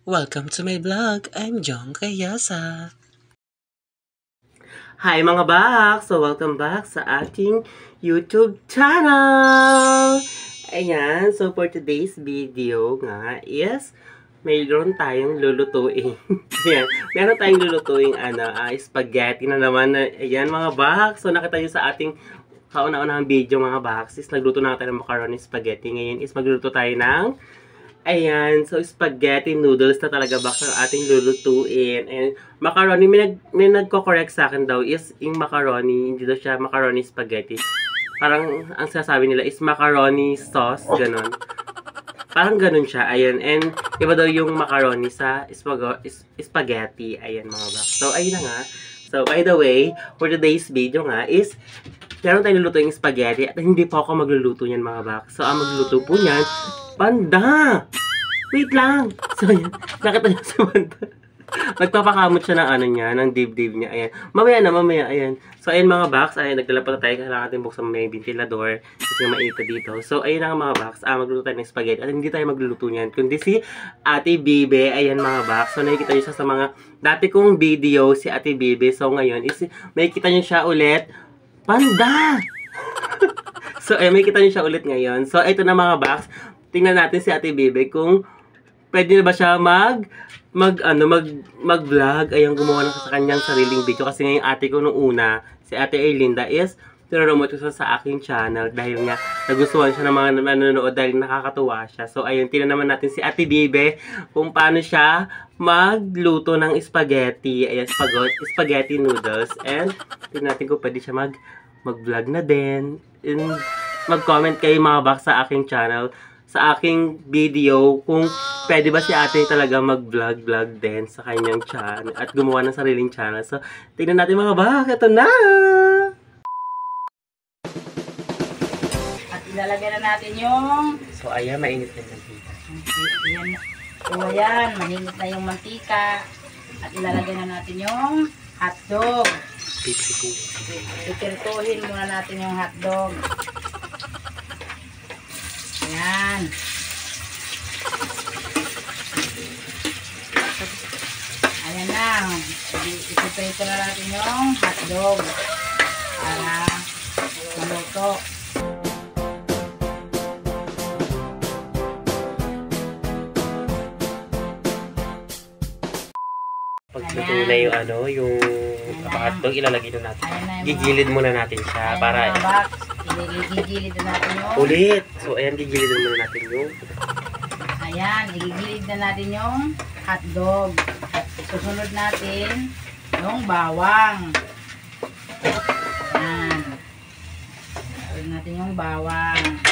Welcome to my vlog. I'm Jong Kayasa. Hi mga baks! So welcome back sa ating YouTube channel! Ayan, so for today's video nga is mayroon tayong lulutuin. Ayan, meron tayong lulutuin spaghetti na naman. Ayan mga baks, so nakita nyo sa ating kauna-unahang video mga baks is nagluto na tayo ng macaroni spaghetti. Ngayon is magluluto tayo ng ayan, so spaghetti noodles na talaga ba ang ating lulutuin. And macaroni, may nagko-correct sa akin daw is yung macaroni, hindi daw siya macaroni spaghetti. Parang ang sinasabi nila is macaroni sauce, ganun. Parang ganun siya, ayan. And iba daw yung macaroni sa spaghetti, ayan mga bak. So ayun na nga. So by the way, for today's video nga is meron tayong lulutuin spaghetti at hindi po ako magluluto niyan mga bak. So ang magluluto po niyan, Panda! Wait lang! So, yan. Nakita niyo si Panda. Nagpapakamot siya ng ano niya, ng dibdib niya. Ayan. Mamaya, ayan. So, ayan mga box. Ayan, nagdala pa tayo. Kailangan natin buksan may ventilador. Kasi mainit dito. So, ayan na mga box. Magluluto tayo ng spaghetti. At hindi tayo magluluto niyan. Kundi si Ate Bibe. Ayan mga box. So, nakikita niyo siya sa mga dati kong video si Ate Bibe. So, ngayon is makikita niyo siya ulit. Panda! So, ayan, makikita niyo siya ulit ngayon. So, ito na mga box. Tingnan natin si Ate Bibe kung pwede na ba siya mag-vlog. Ayun, gumawa na sa kanyang sariling video. Kasi nga yung ate ko nung una, si Ate Erlinda is tinoromote ko sa aking channel dahil nga nagustuhan siya ng mga nanonood dahil nakakatuwa siya. So, ayun, tingnan naman natin si Ate Bibe kung paano siya magluto ng spaghetti. Ayan, spaghetti noodles. And tingnan natin kung pwede siya mag-vlog na din. And mag-comment kayo mga bak sa aking channel, sa aking video, kung pwede ba si ate talaga mag-vlog din sa kanyang channel at gumawa ng sariling channel. So, tingnan natin mga bak. Ito na! At ilalagay na natin yung... So, ayan, mainit na yung mantika. So, ayan, mainit na yung mantika. At ilalagay na natin yung hotdog. Pipirtuhin muna natin yung hotdog. Ayan. Ayan na. Ipiprito na natin yung hotdog para maluto. Pag luto na yung yung hotdog, ilalagay na natin. Gigilid muna natin siya para... Igigilid na natin yung... Ulit! So, ayan, gigilid muna natin yung... Ayan, igigilid na natin yung hotdog. At susunod natin yung bawang. Ayan. Susunod natin yung bawang.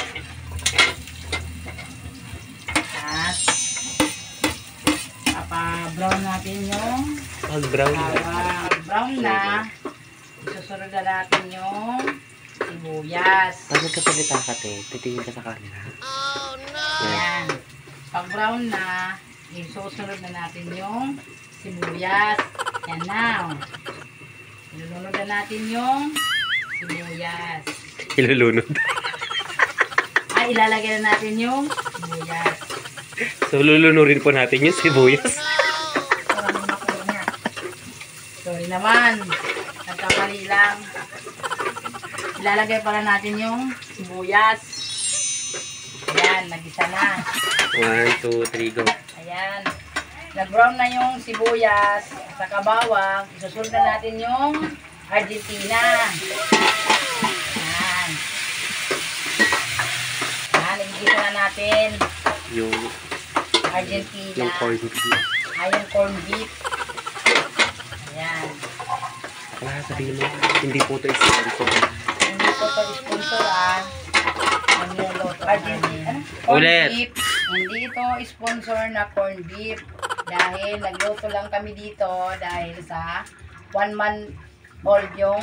At papa-brown natin yung pag-brown bawang. Brown na. Susunod na natin yung sibuyas. Pag nagkasalita ka, titingin ka sa camera. Oh, no! Ayan. Pag brown na, isusunod na natin yung sibuyas. Yan na. Ilulunod na natin yung sibuyas. Ilulunod. Ilalagay na natin yung sibuyas. So, lulunurin po natin yung sibuyas. Sorry naman. Nagkamali lang. Ilalagay pala natin yung sibuyas. Ayan, nag-isa na. 1, 2, 3, go. Ayan. Nag-brown na yung sibuyas sa kabawang. Isusunod na natin yung Argentina. Ayan. Ayan, igigisa na natin Yung Argentina. yung corned beef. Yung corned beef. Ayan. Kaya sabihin mo, hindi po ito sponsor. Hindi po ito sponsor Argentina. Ulit. Beef. Hindi ito sponsor na corned beef. Dahil nagluto lang kami dito dahil sa 1 month old yung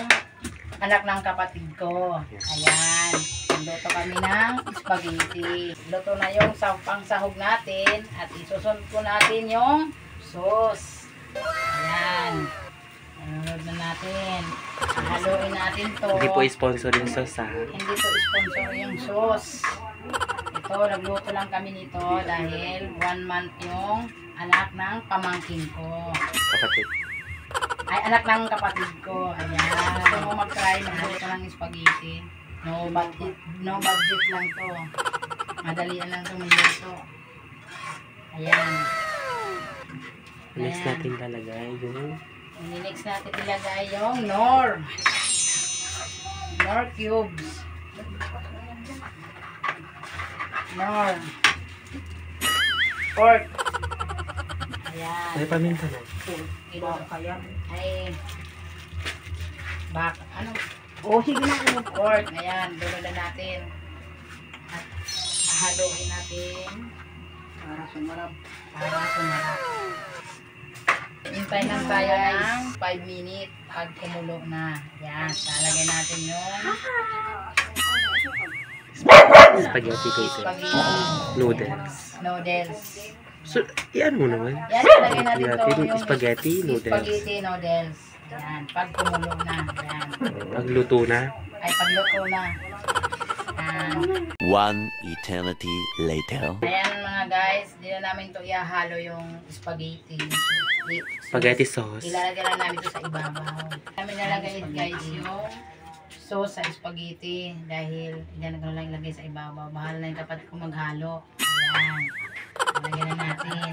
anak ng kapatid ko. Ayan. Nagluto kami ng spaghetti. Luto na yung pangsahog natin at isusunod po natin yung sauce. Ayan. Nanonood na natin. Haluin natin to. Hindi po sponsor yung sauce, ha? Hindi to sponsor yung sauce. Ito, nagluto lang kami nito dahil 1 month yung anak ng pamangkin ko. Kapatid. Ay, anak ng kapatid ko. Ayan. Gusto mo mag-try, magluto ng spaghetti. No budget lang to. Madalian lang itong minuto. Ayan. Next natin lalagay yung... Next natin ilagay yung Knorr cubes. Knorr. Pork. Ayan. May paminta na. Ay. Ano? Oh, sige na yung pork. Ayan, duludan natin. At haluin natin. Para sumarap. Hintay lang tayo ng 5 minutes pag kumulo na. Ayan, talagay natin yung Spaghetti kayo. Noodles. So, iyan mo naman. Yan, talagay natin Natin to yung spaghetti noodles. Spaghetti noodles. Ayan, pag kumulo na. Ayan. Pagluto na. Ay, pagluto na. Ayan. One eternity later. Ayan mga guys, di na namin to ihahalo yung spaghetti. Spaghetti sauce. Ilalagay lang namin to sa ibabaw. Kami nalagay guys yung sauce sa spaghetti dahil hindi na lang ilagay sa ibabaw. Bahala na yung kapatid ko maghalo. Ayan. Ilagay na natin.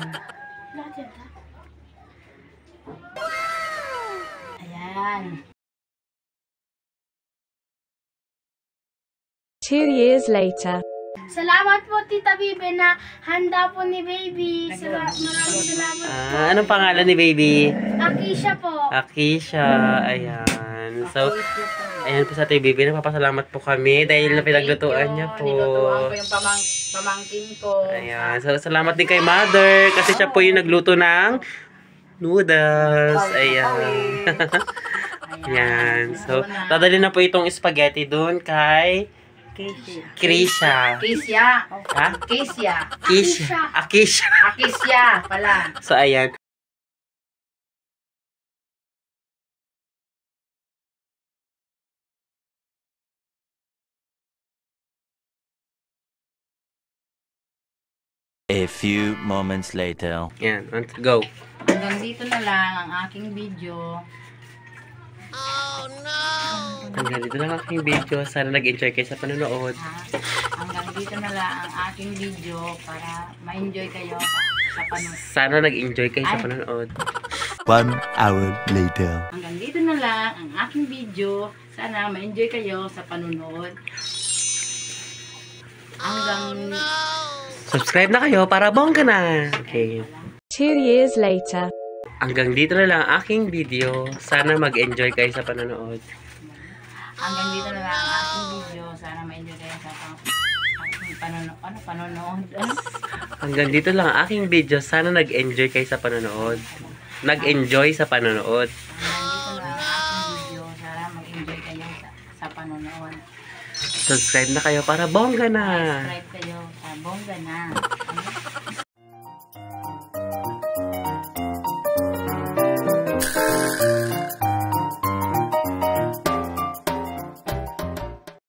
Ayan. 2 years later. Salamat po, Tita Bibi, na handa po ni Baby. Maraming salamat. Anong pangalan ni baby? Akisha po. Akisha. Ayan. So, ayan po sa baby. Napapasalamat po kami dahil na pinaglutuan niya po. Nilutuan ko yung pamangkin ko. Ayan. So, salamat din kay mother kasi siya po yung nagluto ng noodles. Ayan. Ayan. So, dadali na po itong spaghetti dun kay Krisha. Kisya. Ha? Kisya. Kisha. Akisha. Akisya pala. So, ayan. A few moments later. Ayan. Go. Hanggang dito na lang ang aking video. Hanggang dito lang ang aking video. Sana nag-enjoy kayo sa panonood. Hanggang dito na lang ang aking video para ma-enjoy kayo sa panonood. Sana nag-enjoy kayo sa panonood. 1 hour later. Hanggang dito na lang ang aking video. Sana ma-enjoy kayo sa panonood. Hanggang... Subscribe na kayo para bongga na. Okay. 2 years later. Hanggang dito na lang ang aking video. Sana mag-enjoy kayo sa panonood. Hanggang dito na lang ang aking video. Sana ma-enjoy kayo sa panonood. Ano? Panonood? Hanggang dito lang ang aking video. Sana nag-enjoy kayo sa panonood. Nag-enjoy sa panonood. Hanggang dito na lang ang aking video. Sana mag-enjoy kayo sa panonood. Subscribe na kayo para bongga na. Subscribe kayo sa bongga na. Ano?